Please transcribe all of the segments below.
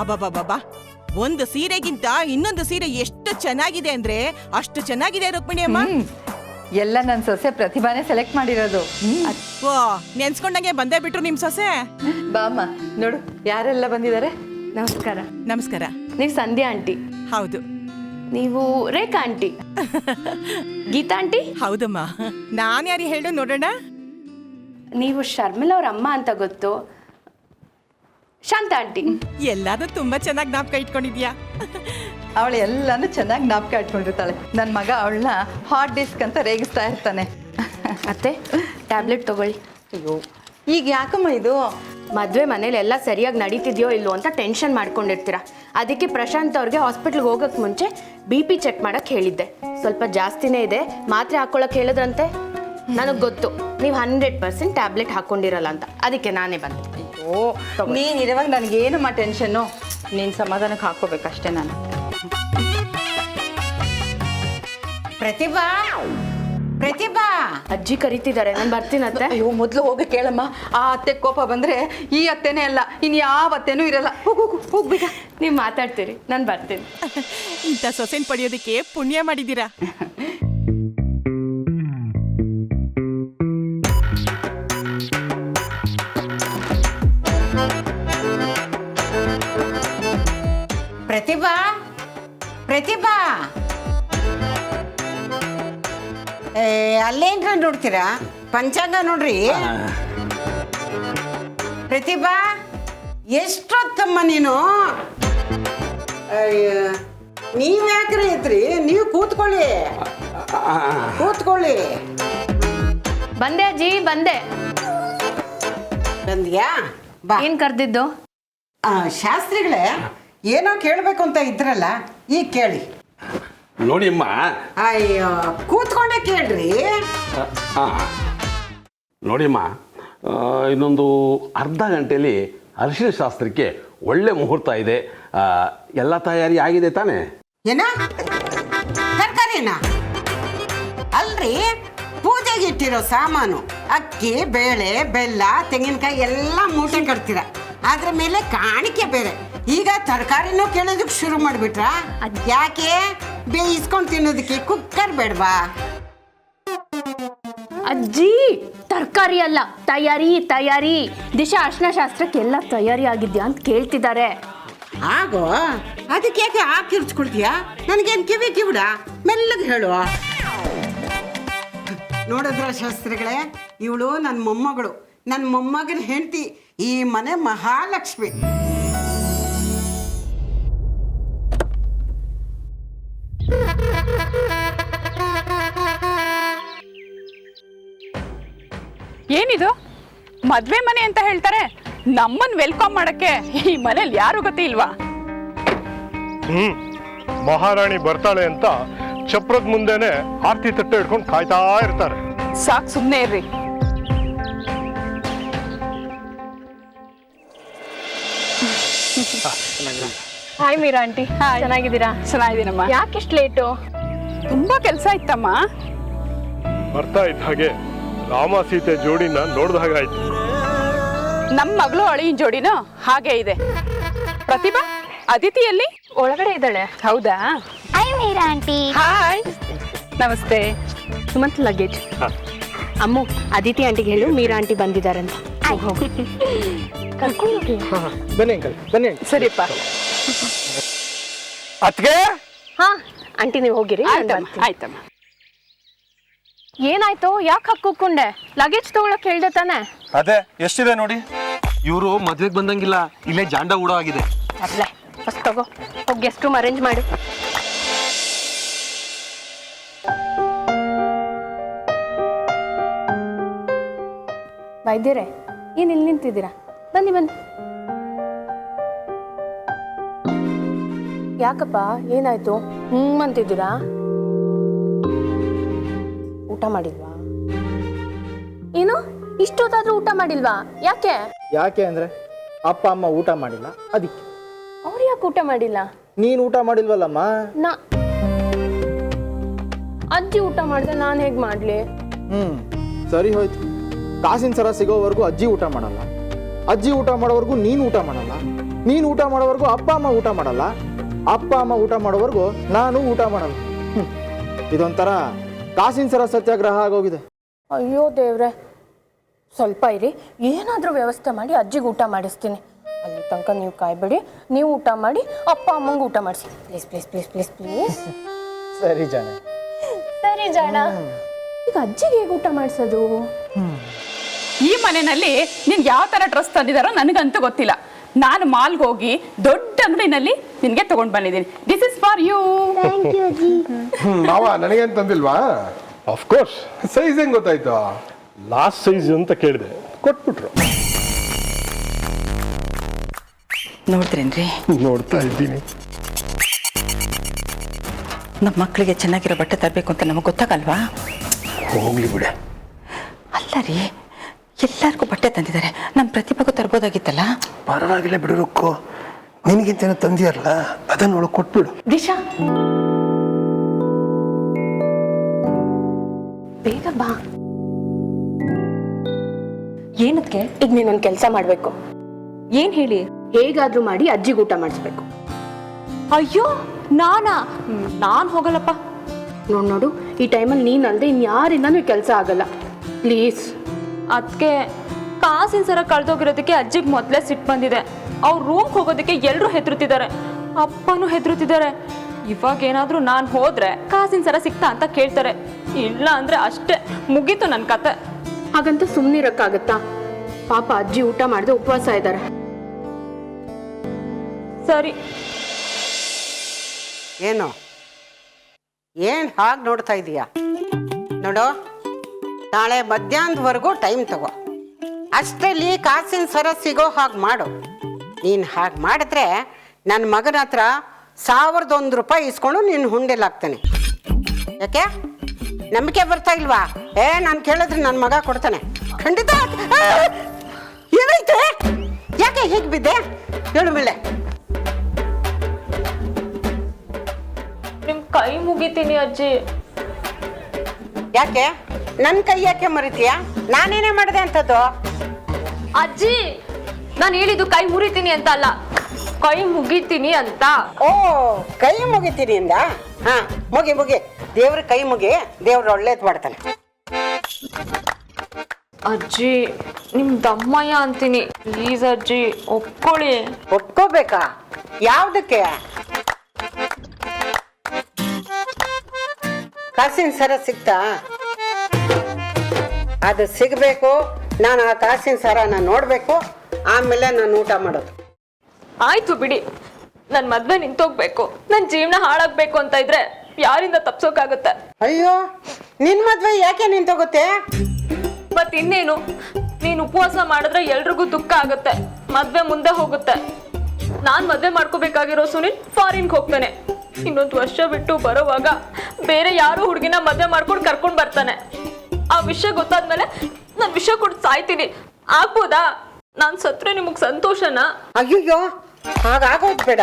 ಅಬ್ಬಬ್ಬಬ್ಬಾ, ಒಂದು ಸೀರೆಗಿಂತ ಇನ್ನೊಂದು ಸೀರೆ ಎಷ್ಟು ಚೆನ್ನಾಗಿದೆ ಅಂದ್ರೆ ಅಷ್ಟು ಚೆನ್ನಾಗಿದೆ ರುಕ್ಮಿಣಿ ಅಮ್ಮ. ಎಲ್ಲ ನನ್ನ ಸೊಸೆ ಪ್ರತಿಭಾನೇ ಸೆಲೆಕ್ಟ್ ಮಾಡಿರೋದು. ಓ, ನೆನ್ಸ್ಕೊಂಡಂಗೆ ಬಂದೇ ಬಿಟ್ರು ನಿಮ್ ಸೊಸೆ. ಬಾಮ್ಮ ನೋಡು ಯಾರೆಲ್ಲ ಬಂದಿದ್ದಾರೆ. ನಮಸ್ಕಾರ. ನಮಸ್ಕಾರ. ನೀವು ಸಂಧ್ಯಾ ಆಂಟಿ? ಹೌದು. ನೀವು ರೇಖಾ ಆಂಟಿ? ಗೀತಾ ಆಂಟಿ? ಹೌದಮ್ಮ. ನಾನ್ ಯಾರು ಹೇಳು ನೋಡೋಣ. ನೀವು ಶರ್ಮಿಲಾ ಅವ್ರ ಅಮ್ಮ ಅಂತ ಗೊತ್ತು. ಶಾಂತ ಆಂಟಿ? ಎಲ್ಲಾರು ತುಂಬಾ ಚೆನ್ನಾಗಿ ಜ್ಞಾಪಕ ಇಟ್ಕೊಂಡಿದ್ಯಾ. ಅವಳು ಎಲ್ಲಾನು ಚೆನ್ನಾಗಿ ಜ್ಞಾಪಕ ಇಟ್ಕೊಂಡಿರ್ತಾಳೆ. ನನ್ನ ಮಗ ಅವಳನ್ನ ಹಾಟ್ ಡಿಸ್ಕ್ ಅಂತ ರೇಗಿಸ್ತಾ ಇರ್ತಾನೆ. ಮತ್ತೆ ಟ್ಯಾಬ್ಲೆಟ್ ತಗೊಳ್ಳಿ. ಅಯ್ಯೋ, ಈಗ ಯಾಕಮ್ಮ ಇದು? ಮದುವೆ ಮನೇಲಿ ಎಲ್ಲ ಸರಿಯಾಗಿ ನಡೀತಿದ್ಯೋ ಇಲ್ಲೋ ಅಂತ ಟೆನ್ಷನ್ ಮಾಡ್ಕೊಂಡಿರ್ತೀರಾ. ಅದಕ್ಕೆ ಪ್ರಶಾಂತ್ ಅವ್ರಿಗೆ ಹಾಸ್ಪಿಟ್ಲ್ಗೆ ಹೋಗೋಕ್ಕೆ ಮುಂಚೆ BP ಚೆಕ್ ಮಾಡಕ್ಕೆ ಹೇಳಿದ್ದೆ. ಸ್ವಲ್ಪ ಜಾಸ್ತಿನೇ ಇದೆ, ಮಾತ್ರೆ ಹಾಕ್ಕೊಳಕ್ಕೆ ಹೇಳಿದ್ರಂತೆ. ನನಗೆ ಗೊತ್ತು ನೀವು 100% ಟ್ಯಾಬ್ಲೆಟ್ ಹಾಕ್ಕೊಂಡಿರಲ್ಲ ಅಂತ, ಅದಕ್ಕೆ ನಾನೇ ಬಂದೆ. ಅಯ್ಯೋ, ನೀನು ಇರುವಾಗ ನನಗೇನಮ್ಮ ಟೆನ್ಷನ್ನು. ನೀನು ಸಮಾಧಾನಕ್ಕೆ ಹಾಕೋಬೇಕಷ್ಟೇ ನಾನು. ಪ್ರತಿಭಾ, ಪ್ರತಿಭಾ, ಅಜ್ಜಿ ಕರಿತಿದ್ದಾರೆ, ನಾನು ಬರ್ತೀನತ್ತೆ. ಅಯ್ಯೋ, ಮೊದಲು ಹೋಗಿ ಕೇಳಮ್ಮ. ಆ ಅತ್ತೆ ಕೋಪ ಬಂದರೆ ಈ ಅತ್ತೆನೇ ಅಲ್ಲ, ಇನ್ನು ಯಾವ ಅತ್ತೆನೂ ಇರಲ್ಲ. ಹೋಗ್ಬೇಕ. ನೀವು ಮಾತಾಡ್ತೀರಿ, ನಾನು ಬರ್ತೀನಿ. ಇಂಥ ಸೊಸೆನ್ ಪಡೆಯೋದಕ್ಕೆ ಪುಣ್ಯ ಮಾಡಿದ್ದೀರಾ. ಪ್ರತಿಭಾ, ಪ್ರತಿಭಾ, ಅಲ್ಲೇನ್ರ ನೋಡ್ತೀರಾ? ಪಂಚಾಂಗ ನೋಡ್ರಿ. ಪ್ರತಿಭಾ, ಎಷ್ಟೊತ್ತಮ್ಮ ನೀನು? ನೀವ್ ಯಾಕ್ರಿ ಐತ್ರಿ? ನೀವು ಕೂತ್ಕೊಳ್ಳಿ, ಕೂತ್ಕೊಳ್ಳಿ. ಬಂದೆ ಅಜ್ಜಿ, ಬಂದೆ. ಬಂದ್ಯಾ? ಬಾ. ಏನು ಕರೆದಿದ್ದು? ಶಾಸ್ತ್ರಿಗಳೇ, ಏನೋ ಕೇಳಬೇಕು ಅಂತ ಇದ್ರಲ್ಲ, ಈಗ ಕೇಳಿ. ನೋಡಿ ಅಮ್ಮ. ಅಯ್ಯೋ, ಕೂತ್ಕೊಂಡೆ ಕೇಳ್ರಿ. ನೋಡಿ ಅಮ್ಮ, ಇನ್ನೊಂದು ಅರ್ಧ ಗಂಟೆಯಲ್ಲಿ ಅರಿಶಿನ ಶಾಸ್ತ್ರಕ್ಕೆ ಒಳ್ಳೆ ಮುಹೂರ್ತ ಇದೆ. ಎಲ್ಲ ತಯಾರಿ ಆಗಿದೆ ತಾನೇ? ಏನ ತರಕಾರಿನ? ಅಲ್ರಿ, ಪೂಜೆಗೆ ಇಟ್ಟಿರೋ ಸಾಮಾನು ಅಕ್ಕಿ, ಬೇಳೆ, ಬೆಲ್ಲ, ತೆಂಗಿನಕಾಯಿ ಎಲ್ಲ ಮೂಟೆ ಕಟ್ತೀರ. ಅದ್ರ ಮೇಲೆ ಕಾಣಿಕೆ ಬೇರೆ. ಈಗ ತರಕಾರಿನೂ ಕೇಳೋದಕ್ಕೆ ಶುರು ಮಾಡಿಬಿಟ್ರಾ? ಯಾಕೆ? ಬೇಯಿಸ್ಕೊಂಡು ತಿನ್ನೋದಕ್ಕೆ ಕುಕ್ಕರ್ ಬೇಡವಾ? ಅಜ್ಜಿ, ತರಕಾರಿ ಅಲ್ಲ, ತಯಾರಿ ತಯಾರಿ. ದಿಶಾ ಅರ್ಶನ ಶಾಸ್ತ್ರಕ್ಕೆ ಎಲ್ಲ ತಯಾರಿ ಆಗಿದ್ಯಾ ಅಂತ ಕೇಳ್ತಿದ್ದಾರೆ. ಆಗೋ, ಅದಕ್ಕೆ ಯಾಕೆ ಕಿರ್ಚ್ಕೊಳ್ತೀಯಾ? ನನಗೇನು ಕಿವಿ ಕಿವಿಡ? ಮೆಲ್ಲಗೆ ಹೇಳು. ನೋಡಿದ್ರ ಶಾಸ್ತ್ರಿಗಳೇ, ಇವಳು ನನ್ನ ಮೊಮ್ಮಗಳು, ನನ್ನ ಮೊಮ್ಮಗನ ಹೆಂಡತಿ, ಈ ಮನೆ ಮಹಾಲಕ್ಷ್ಮಿ. ಏನಿದು ಮದ್ವೆ ಮನೆ ಅಂತ ಹೇಳ್ತಾರೆ, ನಮ್ಮನ್ ವೆಲ್ಕಮ್ ಮಾಡಕ್ಕೆ ಈ ಮನೇಲಿ ಯಾರು ಗೊತ್ತೇ ಇಲ್ವಾ? ಮಹಾರಾಣಿ ಬರ್ತಾಳೆ ಅಂತ ಚಪ್ರದ ಮುಂದೆನೆ ಆರ್ತಿ ತಟ್ಟೆ ಹಿಡ್ಕೊಂಡು ಕಾಯ್ತಾ ಇರ್ತಾರೆ. ಸಾಕ್, ಸುಮ್ನೆ ಇರ್ರಿ. Hi Meera aunty. ಚೆನ್ನಾಗಿದ್ದೀರಾ? ಚೆನ್ನಾಗಿದ್ದೀನಮ್ಮ. ಯಾಕೆಷ್ಟು ಲೇಟು? ತುಂಬಾ ಕೆಲಸ ಇತ್ತಮ್ಮ. ಬರ್ತಾ ಇದ್ದ ಹಾಗೆ ರಾಮ ಸೀತೆ ಜೋಡಿನ ನೋಡ್ದ ಹಾಗಾಯ್ತು. ನಮ್ಮ ಮಗಳು ಅಳಿಯನ್ ಜೋಡಿನೂ ಹಾಗೆ ಇದೆ. ಪ್ರತಿಭಾ, ಅದಿತಿಯಲ್ಲಿ ಒಳಗಡೆ ಇದ್ದಾಳೆ. ಹೌದಾ? Hi Meera aunty. ಹಾಯ್, ನಮಸ್ತೆ. ಸುಮಂತ್ ಲಗೇಜ್. ಅಮ್ಮು, ಅದಿತಿ ಆಂಟಿಗೆ ಹೇಳು ಮೀರಾ ಆಂಟಿ ಬಂದಿದ್ದಾರಂತ. ಬನ್ನಿ ಅಂಕಲ್, ಬನ್ನಿ. ಸರಿಯಪ್ಪ. ಅತ್ಗೆ. ಹಾ ಆಂಟಿ, ನೀವು ಹೋಗಿರಿ. ಆಯ್ತಮ್ಮ. ಏನಾಯ್ತು? ಯಾಕೆ ಹಾಕೊಂಡೆ? ಲಗೇಜ್ ತಗೊಳಕ್ ಹೇಳ್ದೆ ತಾನೆ? ಅದೇ ಎಷ್ಟಿದೆ ನೋಡಿ. ಇವರು ಮದ್ವೆಗೆ ಬಂದಂಗಿಲ್ಲ, ಇಲ್ಲೇ ಜಾಂಡ ಹೂಡ ಆಗಿದೆ. ಅಲ್ಲೇ ಫಸ್ಟ್ ತಗೋ, ಹೋಗಿ ಗೆಸ್ಟ್ ರೂಮ್ ಅರೇಂಜ್ ಮಾಡು. ವೈದ್ಯರೇ, ಏನ್ ಇಲ್ಲಿ ನಿಂತಿದ್ದೀರಾ? ಬನ್ನಿ ಬನ್ನಿ. ಯಾಕಪ್ಪ, ಏನಾಯ್ತು? ಅಂತಿದ್ದೀರಾ? ಊಟ ಮಾಡಿಲ್ವಾ? ಏನು, ಇಷ್ಟೊತ್ತಾದ್ರೂ ಊಟ ಮಾಡಿಲ್ವಾ? ಯಾಕೆ? ಯಾಕೆ ಅಂದ್ರೆ ಅಪ್ಪ ಅಮ್ಮ ಊಟ ಮಾಡಿಲ್ಲ, ಅದಕ್ಕೆ. ಅವ್ರು ಯಾಕೆ ಊಟ ಮಾಡಿಲ್ಲ? ನೀನು ಊಟ ಮಾಡಿಲ್ವಲ್ಲಮ್ಮ. ಅಜ್ಜಿ ಊಟ ಮಾಡಿದೆ, ನಾನು ಹೇಗೆ ಮಾಡ್ಲಿ? ಸರಿ ಹೋಯ್ತು. ಕಾಸಿನ ಸರ ಸಿಗೋವರೆಗೂ ಅಜ್ಜಿ ಊಟ ಮಾಡಲ್ಲ, ಅಜ್ಜಿ ಊಟ ಮಾಡೋವರೆಗೂ ನೀನು ಊಟ ಮಾಡಲ್ಲ. ನೀನು ಊಟ ಮಾಡೋವರೆಗೂ ಅಪ್ಪ ಅಮ್ಮ ಊಟ ಮಾಡಲ್ಲ, ಅಪ್ಪ ಅಮ್ಮ ಊಟ ಮಾಡೋವರೆಗೂ ನಾನು ಊಟ ಮಾಡಲ್ಲ. ಇದೊಂಥರ ಕಾಸಿನ ಸರ ಸತ್ಯಾಗ್ರಹ ಆಗೋಗಿದೆ. ಅಯ್ಯೋ ದೇವ್ರೆ, ಸ್ವಲ್ಪ ಇರಿ, ಏನಾದರೂ ವ್ಯವಸ್ಥೆ ಮಾಡಿ ಅಜ್ಜಿಗೆ ಊಟ ಮಾಡಿಸ್ತೀನಿ. ಅಲ್ಲಿ ತನಕ ನೀವು ಕಾಯ್ಬೇಡಿ, ನೀವು ಊಟ ಮಾಡಿ ಅಪ್ಪ ಅಮ್ಮಂಗೆ ಊಟ ಮಾಡಿಸಿ. Please please please please please. ಸರಿ ಜಾಣ. ಸರಿ ಜಾಣ. ಈಗ ಅಜ್ಜಿಗೆ ಹೇಗೆ ಊಟ ಮಾಡಿಸೋದು? ಈ ಮನೆಯಲ್ಲಿ ನಿನ್ಗೆ ಯಾವ ಥರ ಡ್ರೆಸ್ ತಂದಿದಾರೋ ನನಗಂತೂ ಗೊತ್ತಿಲ್ಲ. ನಾನು ಮಾಲ್ಗೆ ಹೋಗಿ ದೊಡ್ಡ ಅಂಗಡಿನಲ್ಲಿ ನಿನಗೆ ತಗೊಂಡು ಬಂದಿದ್ದೀನಿ. This is for you. ಮಾವ ನನಗೇನು ತಂದಿಲ್ವಾ? ಅಫ್ಕೋರ್ಸ್, ಸೈಜ್ ಹೆಂಗ್ ಗೊತ್ತಾಯ್ತು? ಲಾಸ್ಟ್ ಸೈಜ್ ಅಂತ ಕೇಳಿದೆ, ಕೊಟ್ಬಿಟ್ರು. ನೋಡಿದ್ರೇನ್ರಿ, ನೋಡ್ತಾ ಇದ್ದೀನಿ. ನಮ್ಮ ಮಕ್ಕಳಿಗೆ ಚೆನ್ನಾಗಿರೋ ಬಟ್ಟೆ ತರಬೇಕು ಅಂತ ನಮಗೆ ಗೊತ್ತಾಗಲ್ವಾ? ಹೋಗ್ಲಿ ಬಿಡೆ. ಅಲ್ಲ ರೀ, ಎಲ್ಲರಿಗೂ ಬಟ್ಟೆ ತಂದಿದ್ದಾರೆ, ನಮ್ಮ ಪ್ರತಿಭೆಗೂ ತರ್ಬೋದಾಗಿತ್ತಲ್ಲ. ಪರವಾಗಿಲ್ಲ ಬಿಡೋಕ್ಕೋ, ನಿನಗಿಂತೇನೋ ತಂದಿಯಲ್ಲ, ಅದನ್ನ ಒಳಗೆ ಕೊಟ್ಬಿಡು. ದಿಶಾ, ಬೇಗ ಬಾ. ಏನಕ್ಕೆ? ಈಗ ನೀನೊಂದು ಕೆಲಸ ಮಾಡಬೇಕು. ಏನ್ ಹೇಳಿ? ಹೇಗಾದ್ರೂ ಮಾಡಿ ಅಜ್ಜಿಗೆ ಊಟ ಮಾಡಿಸ್ಬೇಕು. ಅಯ್ಯೋ ನಾನಾ? ನಾನ್ ಹೋಗಲ್ಲಪ್ಪ. ನೋಡು, ಈ ಟೈಮಲ್ಲಿ ನೀನಲ್ದೆ ಇನ್ಯಾರಿಂದನೂ ಕೆಲಸ ಆಗಲ್ಲ. ಪ್ಲೀಸ್. ಅದಕ್ಕೆ ಕಾಸಿನ ಸರ ಕಳ್ದೋಗಿರೋದಕ್ಕೆ ಅಜ್ಜಿಗೆ ಮೊದಲೇ ಸಿಟ್ಟು ಬಂದಿದೆ. ಅವ್ರ ರೂಮ್ಗೆ ಹೋಗೋದಕ್ಕೆ ಎಲ್ಲರೂ ಹೆದರುತ್ತಿದ್ದಾರೆ, ಅಪ್ಪನೂ ಹೆದರುತ್ತಿದ್ದಾರೆ. ಇವಾಗ ಏನಾದರೂ ನಾನು ಹೋದ್ರೆ ಕಾಸಿನ ಸರ ಸಿಕ್ತಾ ಅಂತ ಕೇಳ್ತಾರೆ. ಇಲ್ಲ ಅಂದ್ರೆ ಅಷ್ಟೇ, ಮುಗೀತು ನನ್ನ ಕತೆ. ಹಾಗಂತ ಸುಮ್ಮನಿರಕ್ಕಾಗತ್ತಾ? ಪಾಪ ಅಜ್ಜಿ ಊಟ ಮಾಡದೆ ಉಪವಾಸ ಇದ್ದಾರೆ. ಸರಿ. ಏನು ಹಾಗೆ ನೋಡ್ತಾ ಇದೀಯಾ? ನೋಡು, ನಾಳೆ ಮಧ್ಯಾಹ್ನದವರೆಗೂ ಟೈಮ್ ತಗೋ. ಅಷ್ಟರಲ್ಲಿ ಕಾಸಿನ ಸರ ಸಿಗೋ ಹಾಗೆ ಮಾಡು. ನೀನು ಹಾಗೆ ಮಾಡಿದ್ರೆ ನನ್ನ ಮಗನ ಹತ್ರ 1001 ರೂಪಾಯಿ ಇಸ್ಕೊಂಡು ನೀನು ಹುಂಡೆಲಾಗ್ತಾನೆ. ಯಾಕೆ ನಂಬಿಕೆ ಬರ್ತಾ ಇಲ್ವಾ? ನಾನು ಕೇಳಿದ್ರೆ ನನ್ನ ಮಗ ಕೊಡ್ತಾನೆ ಖಂಡಿತ. ಏನೈತೆ? ಯಾಕೆ ಹೀಗೆ ಬಿದ್ದೆ? ಹೇಳು ಮೇಲೆ. ನಿಮ್ ಕೈ ಮುಗಿತೀನಿ ಅಜ್ಜಿ. ಯಾಕೆ ನನ್ನ ಕೈ ಯಾಕೆ ಮರಿತೀಯ? ನಾನೇನೇ ಮಾಡಿದೆ ಅಂತದ್ದು? ಅಜ್ಜಿ, ನಾನು ಹೇಳಿದ್ದು ಕೈ ಮುರಿತೀನಿ ಅಂತ ಅಲ್ಲ, ಕೈ ಮುಗಿತೀನಿ ಅಂತ. ಓ, ಕೈ ಮುಗಿತೀನಿ ಅಂದ? ಹಾ, ಮುಗಿ ಮುಗಿ, ದೇವ್ರ ಕೈ ಮುಗಿ, ದೇವ್ರ ಒಳ್ಳೇದು ಮಾಡ್ತಾನೆ. ಅಜ್ಜಿ, ನಿಮ್ ದಮ್ಮಯ್ಯ ಅಂತೀನಿ, ಪ್ಲೀಸ್ ಅಜ್ಜಿ ಒಪ್ಕೊಳ್ಳಿ. ಒಪ್ಕೋಬೇಕಾ? ಯಾವ್ದಕ್ಕೆ? ಕಾಸಿನ ಸರ ಸಿಕ್ತಾ? ಅದು ಸಿಗಬೇಕು. ನಾನು ಆ ಕಾಸಿನ ಸರನ ನೋಡಬೇಕು, ಆಮೇಲೆ ನಾನು ಊಟ ಮಾಡೋದು. ಆಯ್ತು ಬಿಡಿ, ನನ್ನ ಮದ್ವೆ ನಿಂತೋಗ್ಬೇಕು, ನನ್ನ ಜೀವನ ಹಾಳಾಗ್ಬೇಕು ಅಂತ ಇದ್ರೆ ಯಾರಿಂದ ತಪ್ಸೋಕಾಗುತ್ತೆ? ಅಯ್ಯೋ, ನಿನ್ ಮದ್ವೆ ಯಾಕೆ ನಿಂತೋಗುತ್ತೆ? ಮತ್ ಇನ್ನೇನು, ನೀನು ಉಪವಾಸ ಮಾಡಿದ್ರೆ ಎಲ್ರಿಗೂ ದುಃಖ ಆಗುತ್ತೆ, ಮದ್ವೆ ಮುಂದೆ ಹೋಗುತ್ತೆ. ನಾನ್ ಮದ್ವೆ ಮಾಡ್ಕೋಬೇಕಾಗಿರೋ ಸುನಿಲ್ ಫಾರಿನ್ಗೆ ಹೋಗ್ತಾನೆ. ಇನ್ನೊಂದು ವರ್ಷ ಬಿಟ್ಟು ಬರೋವಾಗ ಬೇರೆ ಯಾರೋ ಹುಡುಗಿನ ಮದ್ವೆ ಮಾಡ್ಕೊಂಡು ಕರ್ಕೊಂಡು ಬರ್ತಾನೆ. ಆ ವಿಷಯ ಗೊತ್ತಾದ್ಮೇಲೆ ನಾನು ವಿಷಯ ಕೊಟ್ಟು ಸಾಯ್ತೀನಿ. ಆಗ್ಬೋದಾ? ನಾನು ಸತ್ರೆ ನಿಮಗ್ ಸಂತೋಷನಾ? ಅಯ್ಯೋ, ಹಾಗಾಗೋದು ಬೇಡ.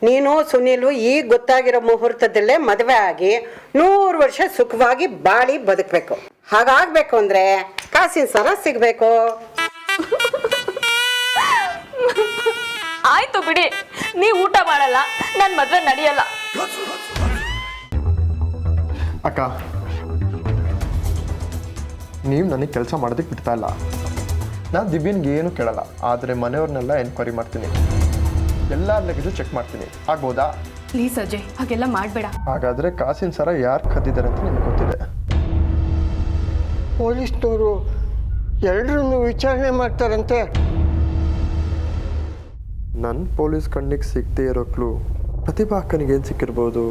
ನೀನು ಸುನೀಲು ಈಗ ಗೊತ್ತಾಗಿರೋ ಮುಹೂರ್ತದಲ್ಲೇ ಮದುವೆ ಆಗಿ 100 ವರ್ಷ ಸುಖವಾಗಿ ಬಾಳಿ ಬದುಕಬೇಕು. ಹಾಗಾಗ್ಬೇಕು ಅಂದ್ರೆ ಕಾಸಿನ ಸರ ಸಿಗ್ಬೇಕು. ಆಯ್ತು ಬಿಡಿ, ನೀವು ಊಟ ಮಾಡಲ್ಲ, ನನ್ನ ಮದ್ವೆ ನಡೆಯಲ್ಲ. ಅಕ್ಕ, ನೀವು ನನಗೆ ಕೆಲಸ ಮಾಡೋದಕ್ಕೆ ಬಿಡ್ತಾ ಇಲ್ಲ. ನಾನು ದಿವ್ಯನ್ಗೆ ಏನು ಕೇಳಲ್ಲ, ಆದರೆ ಮನೆಯವ್ರನ್ನೆಲ್ಲ ಎನ್ಕ್ವೈರಿ ಮಾಡ್ತೀನಿ, ಎಲ್ಲ ಲಗೇಜು ಚೆಕ್ ಮಾಡ್ತೀನಿ. ಆಗ್ಬೋದಾ? ಪ್ಲೀಸ್ ಅಜಯ್, ಹಾಗೆಲ್ಲ ಮಾಡಬೇಡ. ಹಾಗಾದರೆ ಕಾಸಿನ ಸರ ಯಾರು ಕದ್ದಿದ್ದಾರೆ ಅಂತ ನಿಮ್ಗೆ ಗೊತ್ತಿದೆ. ಪೊಲೀಸ್ನವರು ಎಲ್ಲರನ್ನು ವಿಚಾರಣೆ ಮಾಡ್ತಾರಂತೆ. ನನ್ನ ಪೊಲೀಸ್ ಕಣ್ಣಿಗೆ ಸಿಗದೆ ಇರೋ ಕ್ಲೂ ಪ್ರತಿಭಾ ಅಕ್ಕನಿಗೆ ಏನು ಸಿಕ್ಕಿರ್ಬೋದು?